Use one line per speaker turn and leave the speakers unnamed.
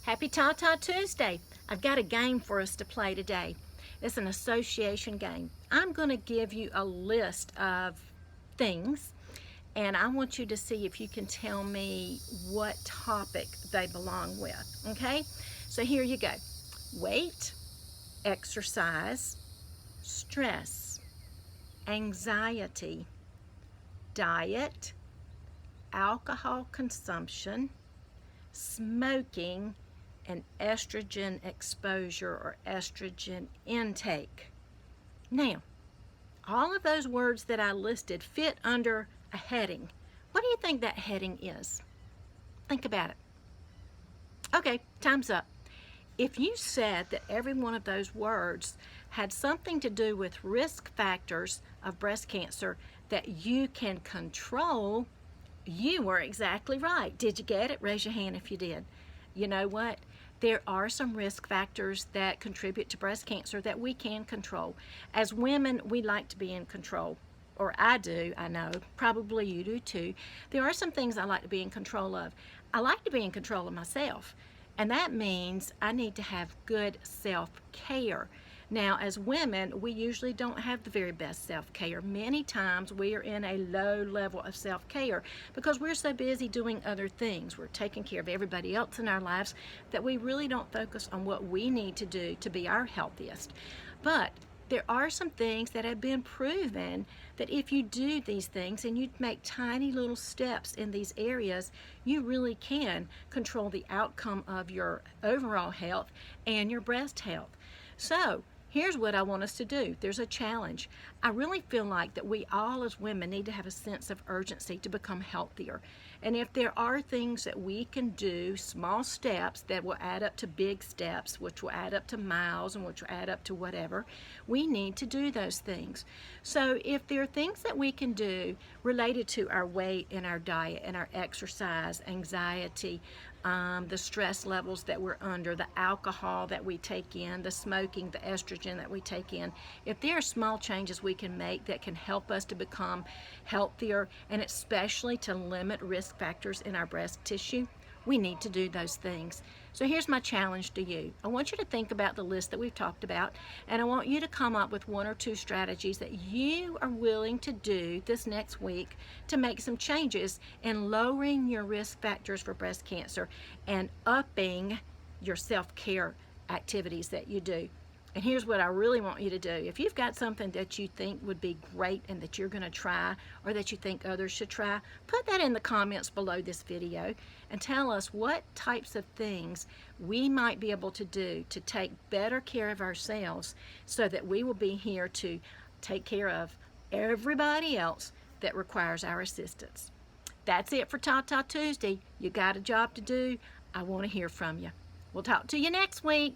Happy Tata Tuesday. I've got a game for us to play today. It's an association game. I'm going to give you a list of things and I want you to see if you can tell me what topic they belong with. Okay? So here you go. Weight, exercise, stress, anxiety, diet, alcohol consumption, smoking, and estrogen exposure or estrogen intake. Now, all of those words that I listed fit under a heading. What do you think that heading is? Think about it. Okay, time's up. If you said that every one of those words had something to do with risk factors of breast cancer that you can control, you were exactly right. Did you get it? Raise your hand if you did. You know what? There are some risk factors that contribute to breast cancer that we can control. As women, we like to be in control. Or I do, I know. Probably you do too. There are some things I like to be in control of. I like to be in control of myself. And that means I need to have good self-care. Now, as women, we usually don't have the very best self-care. Many times we are in a low level of self-care because we're so busy doing other things. We're taking care of everybody else in our lives that we really don't focus on what we need to do to be our healthiest. But there are some things that have been proven that if you do these things and you make tiny little steps in these areas, you really can control the outcome of your overall health and your breast health. So, here's what I want us to do. There's a challenge. I really feel like that we all as women need to have a sense of urgency to become healthier. And if there are things that we can do, small steps that will add up to big steps, which will add up to miles and which will add up to whatever, we need to do those things. So if there are things that we can do related to our weight and our diet and our exercise, anxiety, the stress levels that we're under, the alcohol that we take in, the smoking, the estrogen that we take in, if there are small changes we can make that can help us to become healthier and especially to limit risk factors in our breast tissue, we need to do those things. So here's my challenge to you. I want you to think about the list that we've talked about, and I want you to come up with one or two strategies that you are willing to do this next week to make some changes in lowering your risk factors for breast cancer and upping your self-care activities that you do. And here's what I really want you to do. If you've got something that you think would be great and that you're going to try or that you think others should try, put that in the comments below this video and tell us what types of things we might be able to do to take better care of ourselves so that we will be here to take care of everybody else that requires our assistance. That's it for Tata Tuesday. You got a job to do. I want to hear from you. We'll talk to you next week.